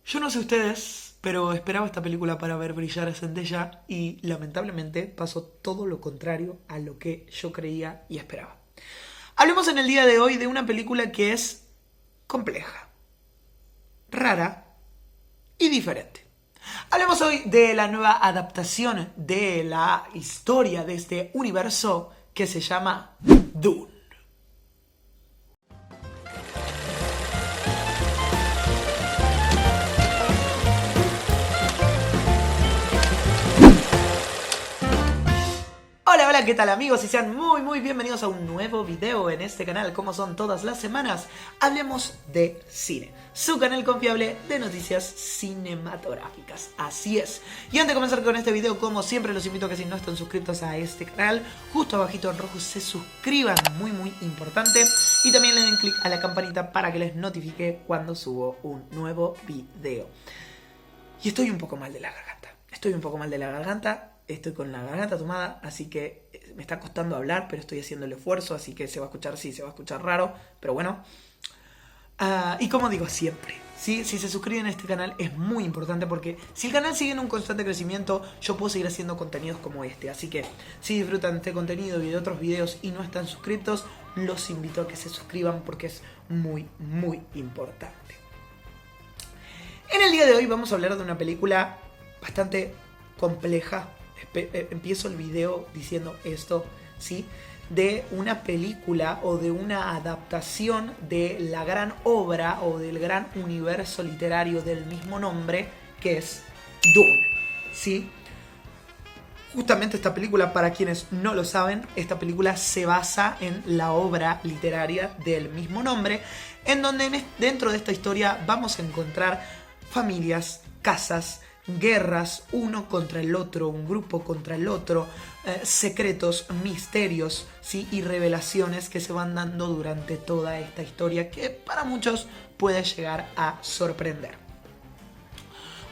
Yo no sé ustedes, pero esperaba esta película para ver brillar a Zendaya y lamentablemente pasó todo lo contrario a lo que yo creía y esperaba. Hablemos en el día de hoy de una película que es compleja, rara y diferente. Hablemos hoy de la nueva adaptación de la historia de este universo que se llama Dune. Hola, hola, ¿qué tal amigos? Y sean muy bienvenidos a un nuevo video en este canal. Como son todas las semanas, hablemos de cine, su canal confiable de noticias cinematográficas. Así es. Y antes de comenzar con este video, como siempre, los invito a que si no están suscritos a este canal, justo abajito en rojo se suscriban, muy importante. Y también le den click a la campanita para que les notifique cuando subo un nuevo video. Y estoy un poco mal de la garganta. Estoy con la garganta tomada, así que me está costando hablar, pero estoy haciendo el esfuerzo, así que se va a escuchar, sí, se va a escuchar raro, pero bueno. Y como digo siempre, ¿sí? Si se suscriben a este canal es muy importante porque si el canal sigue en un constante crecimiento, yo puedo seguir haciendo contenidos como este. Así que si disfrutan de este contenido y de otros videos y no están suscritos, los invito a que se suscriban porque es muy importante. En el día de hoy vamos a hablar de una película bastante compleja. Empiezo el video diciendo esto, ¿sí? De una película o de una adaptación de la gran obra o del gran universo literario del mismo nombre, que es Dune, ¿sí? Justamente esta película, para quienes no lo saben, esta película se basa en la obra literaria del mismo nombre, en donde dentro de esta historia vamos a encontrar familias, casas, guerras, uno contra el otro, un grupo contra el otro, secretos, misterios, ¿sí? Y revelaciones que se van dando durante toda esta historia que para muchos puede llegar a sorprender.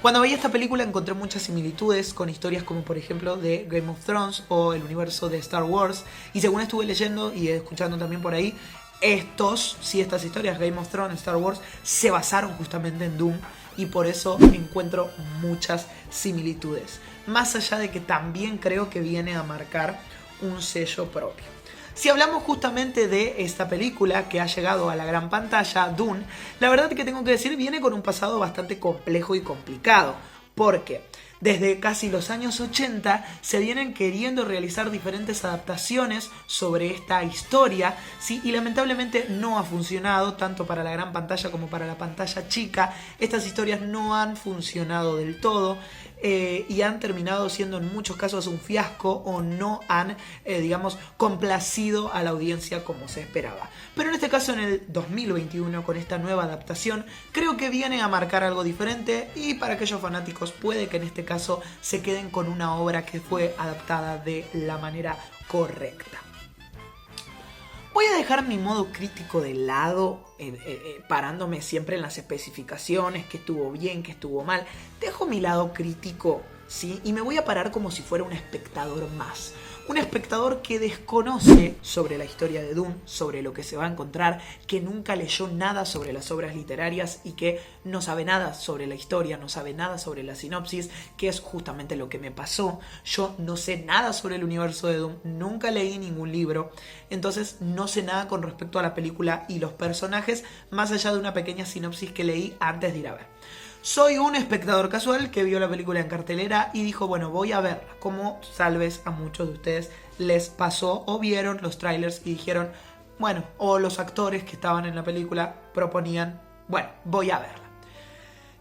Cuando veía esta película encontré muchas similitudes con historias como por ejemplo de Game of Thrones o el universo de Star Wars, y según estuve leyendo y escuchando también por ahí, estas historias, Game of Thrones, Star Wars, se basaron justamente en Dune. Y por eso encuentro muchas similitudes. Más allá de que también creo que viene a marcar un sello propio. Si hablamos justamente de esta película que ha llegado a la gran pantalla, Dune, la verdad que tengo que decir viene con un pasado bastante complejo y complicado. Porque desde casi los años 80 se vienen queriendo realizar diferentes adaptaciones sobre esta historia, ¿sí? Y lamentablemente no ha funcionado tanto para la gran pantalla como para la pantalla chica. Estas historias no han funcionado del todo. Y han terminado siendo en muchos casos un fiasco o no han, complacido a la audiencia como se esperaba. Pero en este caso, en el 2021, con esta nueva adaptación, creo que viene a marcar algo diferente y para aquellos fanáticos puede que en este caso se queden con una obra que fue adaptada de la manera correcta. Voy a dejar mi modo crítico de lado, parándome siempre en las especificaciones, que estuvo bien, que estuvo mal. Dejo mi lado crítico, ¿sí? Y me voy a parar como si fuera un espectador más. Un espectador que desconoce sobre la historia de Dune, sobre lo que se va a encontrar, que nunca leyó nada sobre las obras literarias y que no sabe nada sobre la historia, no sabe nada sobre la sinopsis, que es justamente lo que me pasó. Yo no sé nada sobre el universo de Dune, nunca leí ningún libro, entonces no sé nada con respecto a la película y los personajes, más allá de una pequeña sinopsis que leí antes de ir a ver. Soy un espectador casual que vio la película en cartelera y dijo, bueno, voy a verla, como tal vez a muchos de ustedes les pasó o vieron los trailers y dijeron, bueno, o los actores que estaban en la película proponían, bueno, voy a verla.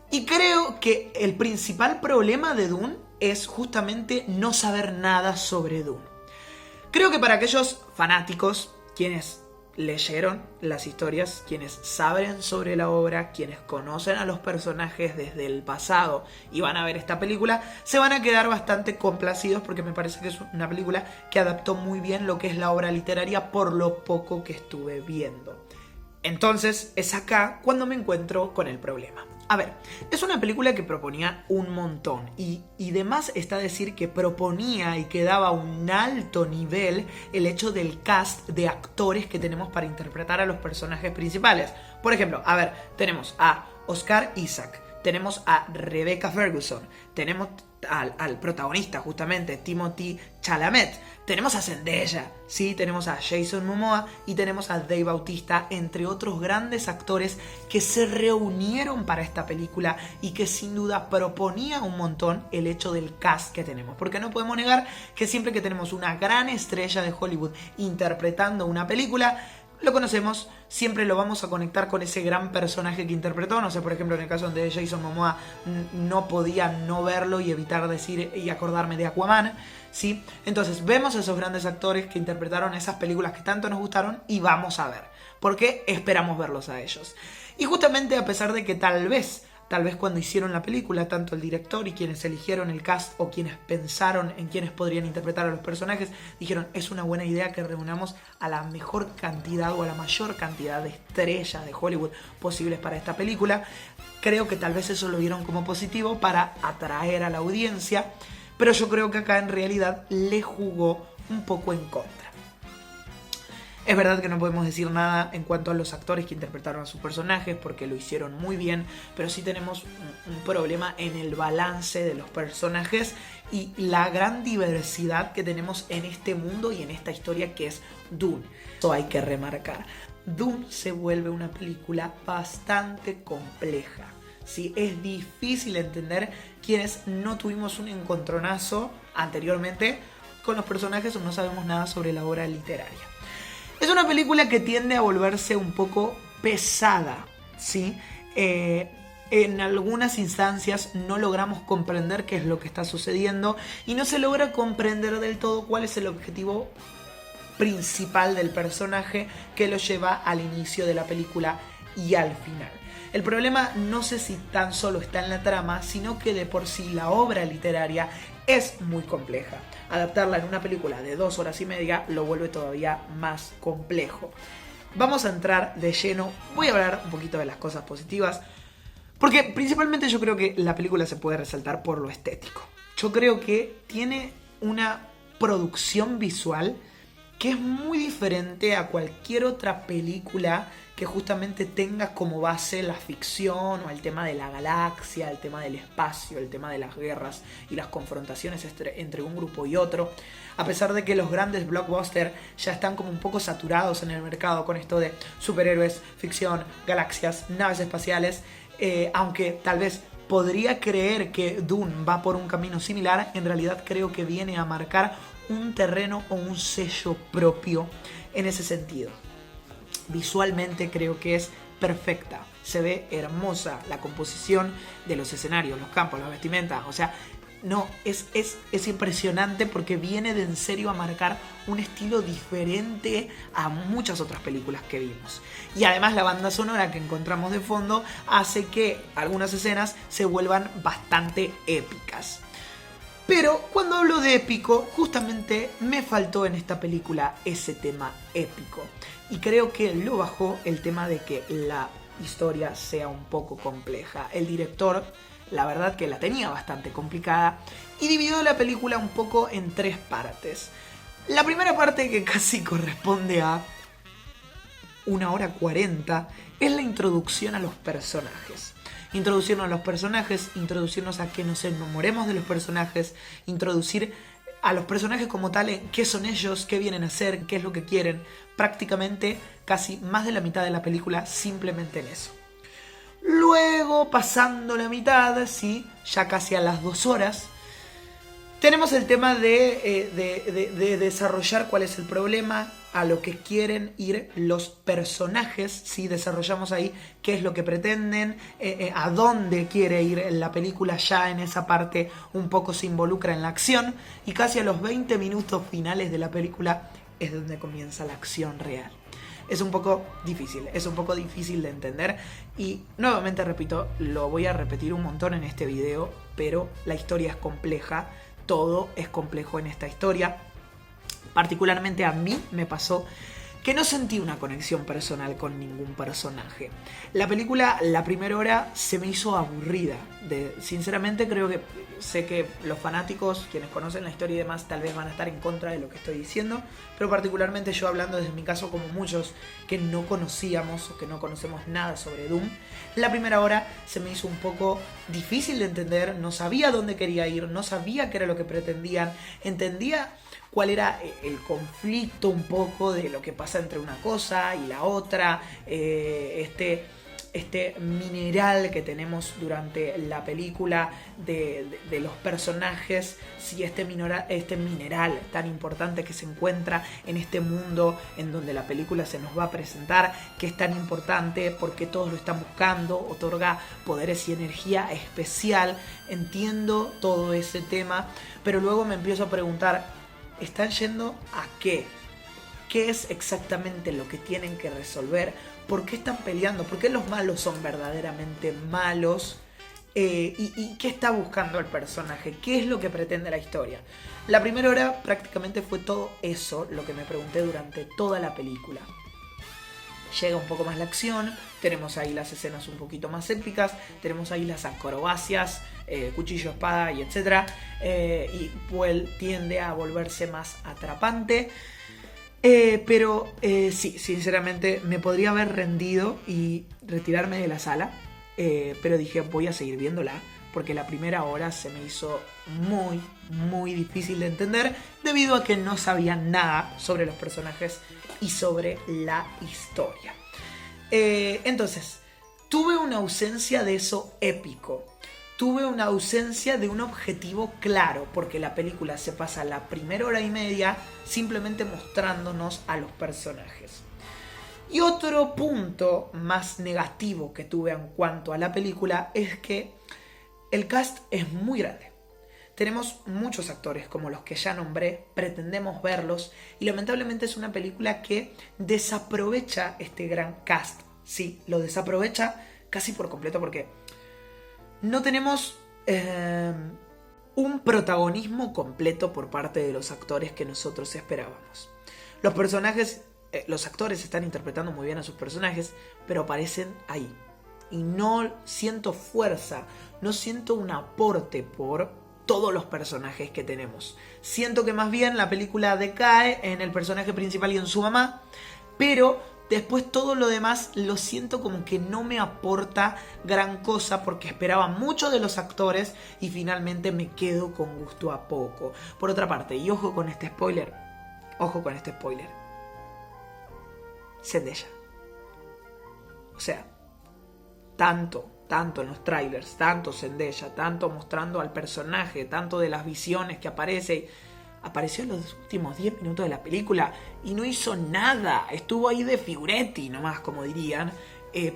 Y creo que el principal problema de Dune es justamente no saber nada sobre Dune. Creo que para aquellos fanáticos, quienes leyeron las historias, quienes saben sobre la obra, quienes conocen a los personajes desde el pasado y van a ver esta película, se van a quedar bastante complacidos porque me parece que es una película que adaptó muy bien lo que es la obra literaria por lo poco que estuve viendo. Entonces es acá cuando me encuentro con el problema. A ver, es una película que proponía un montón y de más está decir que proponía y que daba un alto nivel el hecho del cast de actores que tenemos para interpretar a los personajes principales. Por ejemplo, a ver, tenemos a Oscar Isaac, tenemos a Rebecca Ferguson, tenemos al protagonista justamente, Timothée Chalamet, tenemos a Zendaya, ¿sí? Tenemos a Jason Momoa y tenemos a Dave Bautista, entre otros grandes actores que se reunieron para esta película y que sin duda proponía un montón el hecho del cast que tenemos, porque no podemos negar que siempre que tenemos una gran estrella de Hollywood interpretando una película, lo conocemos, siempre lo vamos a conectar con ese gran personaje que interpretó. No sé, por ejemplo, en el caso de Jason Momoa, no podía no verlo y evitar decir y acordarme de Aquaman, ¿sí? Entonces vemos a esos grandes actores que interpretaron esas películas que tanto nos gustaron y vamos a ver, porque esperamos verlos a ellos. Y justamente a pesar de que tal vez cuando hicieron la película, tanto el director y quienes eligieron el cast o quienes pensaron en quienes podrían interpretar a los personajes, dijeron, es una buena idea que reunamos a la mejor cantidad o a la mayor cantidad de estrellas de Hollywood posibles para esta película. Creo que tal vez eso lo vieron como positivo para atraer a la audiencia, pero yo creo que acá en realidad le jugó un poco en contra. Es verdad que no podemos decir nada en cuanto a los actores que interpretaron a sus personajes porque lo hicieron muy bien, pero sí tenemos un problema en el balance de los personajes y la gran diversidad que tenemos en este mundo y en esta historia que es Dune. Eso hay que remarcar. Dune se vuelve una película bastante compleja, ¿sí? Es difícil entender quienes no tuvimos un encontronazo anteriormente con los personajes o no sabemos nada sobre la obra literaria. Es una película que tiende a volverse un poco pesada, ¿sí? En algunas instancias no logramos comprender qué es lo que está sucediendo y no se logra comprender del todo cuál es el objetivo principal del personaje que lo lleva al inicio de la película y al final. El problema no sé si tan solo está en la trama, sino que de por sí la obra literaria es muy compleja. Adaptarla en una película de 2 horas y media lo vuelve todavía más complejo. Vamos a entrar de lleno, voy a hablar un poquito de las cosas positivas, porque principalmente yo creo que la película se puede resaltar por lo estético. Yo creo que tiene una producción visual que es muy diferente a cualquier otra película que justamente tenga como base la ficción o el tema de la galaxia, el tema del espacio, el tema de las guerras y las confrontaciones entre un grupo y otro. A pesar de que los grandes blockbusters ya están como un poco saturados en el mercado con esto de superhéroes, ficción, galaxias, naves espaciales, aunque tal vez podría creer que Dune va por un camino similar, en realidad creo que viene a marcar un terreno o un sello propio en ese sentido. Visualmente creo que es perfecta, se ve hermosa la composición de los escenarios, los campos, las vestimentas, o sea, no, es impresionante porque viene de en serio a marcar un estilo diferente a muchas otras películas que vimos. Y además la banda sonora que encontramos de fondo hace que algunas escenas se vuelvan bastante épicas. Pero cuando hablo de épico, justamente me faltó en esta película ese tema épico. Y creo que lo bajó el tema de que la historia sea un poco compleja. El director, la verdad que la tenía bastante complicada y dividió la película un poco en 3 partes. La primera parte, que casi corresponde a 1 hora 40, es la introducción a los personajes. Introducirnos a los personajes, introducirnos a que nos enamoremos de los personajes, introducir a los personajes como tal, qué son ellos, qué vienen a hacer, qué es lo que quieren. Prácticamente casi más de la mitad de la película simplemente en eso. Luego, pasando la mitad, sí, ya casi a las 2 horas, tenemos el tema de desarrollar cuál es el problema, a lo que quieren ir los personajes, ¿sí? Desarrollamos ahí qué es lo que pretenden, a dónde quiere ir la película, ya en esa parte un poco se involucra en la acción, y casi a los 20 minutos finales de la película es donde comienza la acción real. Es un poco difícil de entender y nuevamente repito, lo voy a repetir un montón en este video, pero la historia es compleja, todo es complejo en esta historia. Particularmente a mí me pasó que no sentí una conexión personal con ningún personaje. La película, la primera hora, se me hizo aburrida. Sinceramente creo que sé que los fanáticos, quienes conocen la historia y demás, tal vez van a estar en contra de lo que estoy diciendo, pero particularmente yo, hablando desde mi caso, como muchos que no conocíamos o que no conocemos nada sobre Doom, la primera hora se me hizo un poco difícil de entender, no sabía dónde quería ir, no sabía qué era lo que pretendían, entendía cuál era el conflicto un poco de lo que pasa entre una cosa y la otra, este mineral que tenemos durante la película de los personajes, si este mineral tan importante que se encuentra en este mundo en donde la película se nos va a presentar, que es tan importante porque todos lo están buscando, otorga poderes y energía especial. Entiendo todo ese tema, pero luego me empiezo a preguntar, ¿están yendo a qué? ¿Qué es exactamente lo que tienen que resolver? ¿Por qué están peleando? ¿Por qué los malos son verdaderamente malos? ¿Y qué está buscando el personaje? ¿Qué es lo que pretende la historia? La primera hora prácticamente fue todo eso lo que me pregunté durante toda la película. Llega un poco más la acción, tenemos ahí las escenas un poquito más épicas, tenemos ahí las acrobacias, cuchillo, espada y etcétera, y tiende a volverse más atrapante. Pero sí, sinceramente me podría haber rendido y retirarme de la sala, pero dije voy a seguir viéndola porque la primera hora se me hizo muy difícil de entender debido a que no sabía nada sobre los personajes y sobre la historia. Entonces, tuve una ausencia de eso épico. Tuve una ausencia de un objetivo claro, porque la película se pasa la primera hora y media simplemente mostrándonos a los personajes. Y otro punto más negativo que tuve en cuanto a la película es que el cast es muy grande. Tenemos muchos actores como los que ya nombré, pretendemos verlos y lamentablemente es una película que desaprovecha este gran cast. Sí, lo desaprovecha casi por completo porque no tenemos un protagonismo completo por parte de los actores que nosotros esperábamos. Los actores están interpretando muy bien a sus personajes, pero aparecen ahí. Y no siento fuerza, no siento un aporte por todos los personajes que tenemos. Siento que más bien la película decae en el personaje principal y en su mamá, pero después todo lo demás lo siento como que no me aporta gran cosa porque esperaba mucho de los actores y finalmente me quedo con gusto a poco. Por otra parte, y ojo con este spoiler, Zendaya. O sea, tanto en los trailers, tanto Zendaya, tanto mostrando al personaje, tanto de las visiones que apareció en los últimos 10 minutos de la película y no hizo nada, estuvo ahí de figuretti nomás, como dirían,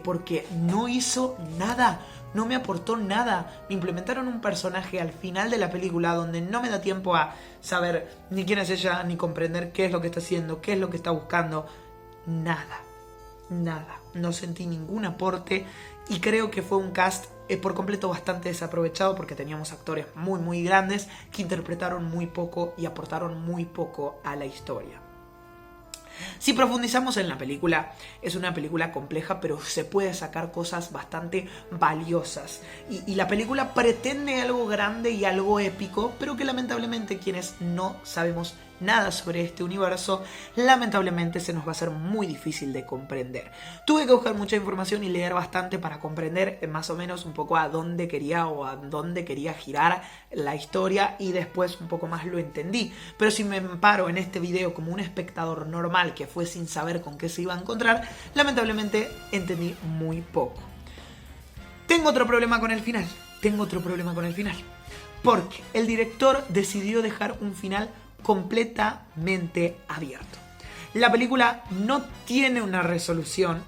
porque no hizo nada, no me aportó nada. Me implementaron un personaje al final de la película donde no me da tiempo a saber ni quién es ella, ni comprender qué es lo que está haciendo, qué es lo que está buscando. Nada, no sentí ningún aporte y creo que fue un cast por completo bastante desaprovechado porque teníamos actores muy grandes que interpretaron muy poco y aportaron muy poco a la historia. Si profundizamos en la película, es una película compleja, pero se puede sacar cosas bastante valiosas. Y la película pretende algo grande y algo épico, pero que lamentablemente quienes no sabemos nada sobre este universo, lamentablemente se nos va a hacer muy difícil de comprender. Tuve que buscar mucha información y leer bastante para comprender más o menos un poco a dónde quería girar la historia y después un poco más lo entendí. Pero si me paro en este video como un espectador normal que fue sin saber con qué se iba a encontrar, lamentablemente entendí muy poco. Tengo otro problema con el final. Porque el director decidió dejar un final completamente abierto. La película no tiene una resolución.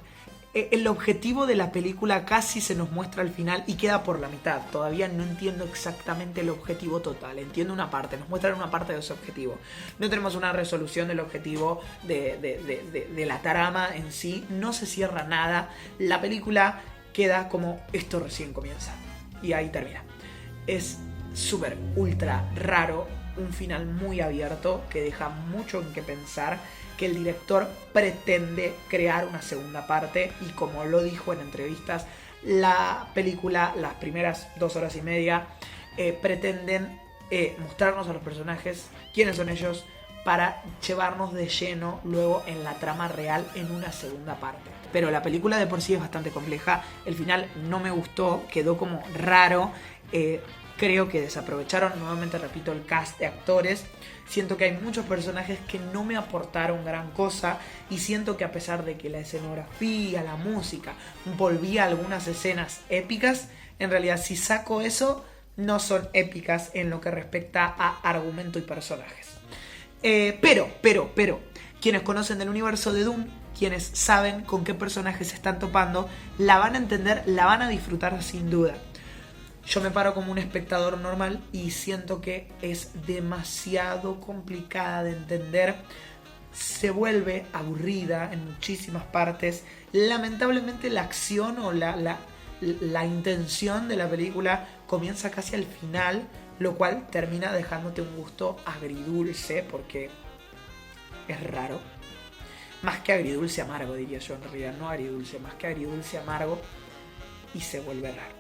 El objetivo de la película casi se nos muestra al final y queda por la mitad. Todavía no entiendo exactamente el objetivo total. Entiendo una parte, nos muestran una parte de ese objetivo. No tenemos una resolución del objetivo de la trama en sí. No se cierra nada. La película queda como esto recién comienza. Y ahí termina. Es súper ultra raro. un final muy abierto que deja mucho en qué pensar, que el director pretende crear una segunda parte y como lo dijo en entrevistas, la película, las primeras 2 horas y media, pretenden mostrarnos a los personajes, quiénes son ellos, para llevarnos de lleno luego en la trama real en una segunda parte. Pero la película de por sí es bastante compleja, el final no me gustó, quedó como raro, creo que desaprovecharon, nuevamente repito, el cast de actores. Siento que hay muchos personajes que no me aportaron gran cosa y siento que a pesar de que la escenografía, la música, volvía a algunas escenas épicas, en realidad si saco eso, no son épicas en lo que respecta a argumento y personajes. Pero, quienes conocen del universo de Doom, quienes saben con qué personajes se están topando, la van a entender, la van a disfrutar sin duda. Yo me paro como un espectador normal y siento que es demasiado complicada de entender. Se vuelve aburrida en muchísimas partes. Lamentablemente la acción o la intención de la película comienza casi al final, lo cual termina dejándote un gusto agridulce porque es raro. Más que agridulce amargo, diría yo en realidad, no agridulce, más que agridulce amargo, y se vuelve raro.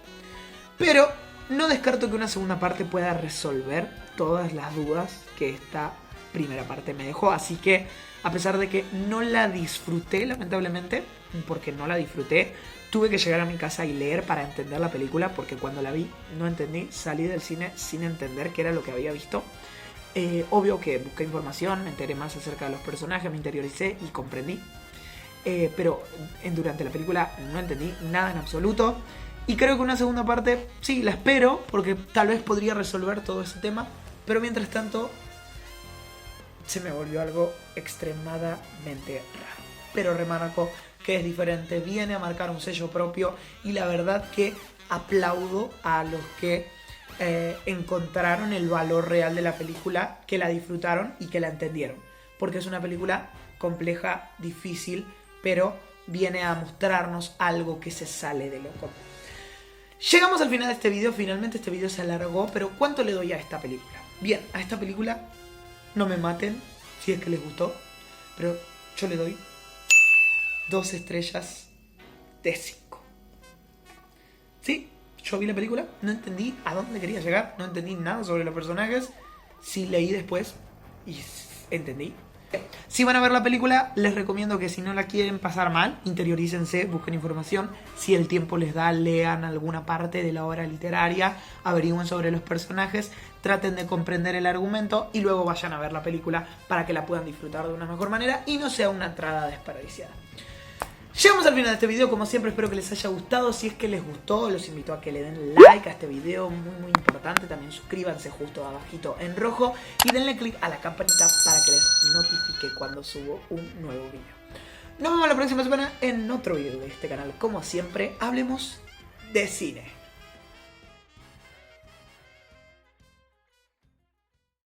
Pero no descarto que una segunda parte pueda resolver todas las dudas que esta primera parte me dejó. Así que, a pesar de que no la disfruté, lamentablemente, porque no la disfruté, tuve que llegar a mi casa y leer para entender la película, porque cuando la vi no entendí, salí del cine sin entender qué era lo que había visto. Obvio que busqué información, me enteré más acerca de los personajes, me interioricé y comprendí. Pero durante la película no entendí nada en absoluto. Y creo que una segunda parte, sí, la espero, porque tal vez podría resolver todo ese tema. Pero mientras tanto, se me volvió algo extremadamente raro. Pero remarco que es diferente, viene a marcar un sello propio. Y la verdad que aplaudo a los que encontraron el valor real de la película, que la disfrutaron y que la entendieron. Porque es una película compleja, difícil, pero viene a mostrarnos algo que se sale de lo común. Llegamos al final de este video, finalmente este video se alargó, pero ¿cuánto le doy a esta película? Bien, a esta película, no me maten si es que les gustó, pero yo le doy 2 estrellas de 5. ¿Sí? Yo vi la película, no entendí a dónde quería llegar, no entendí nada sobre los personajes, sí leí después y entendí. Si van a ver la película, les recomiendo que si no la quieren pasar mal, interiorícense, busquen información. Si el tiempo les da, lean alguna parte de la obra literaria, averigüen sobre los personajes, traten de comprender el argumento y luego vayan a ver la película para que la puedan disfrutar de una mejor manera y no sea una entrada desperdiciada. Llegamos al final de este video, como siempre espero que les haya gustado. Si es que les gustó, los invito a que le den like a este video, muy importante. También suscríbanse justo abajito en rojo y denle click a la campanita para que les notifique cuando subo un nuevo video. Nos vemos la próxima semana en otro video de este canal. Como siempre, hablemos de cine.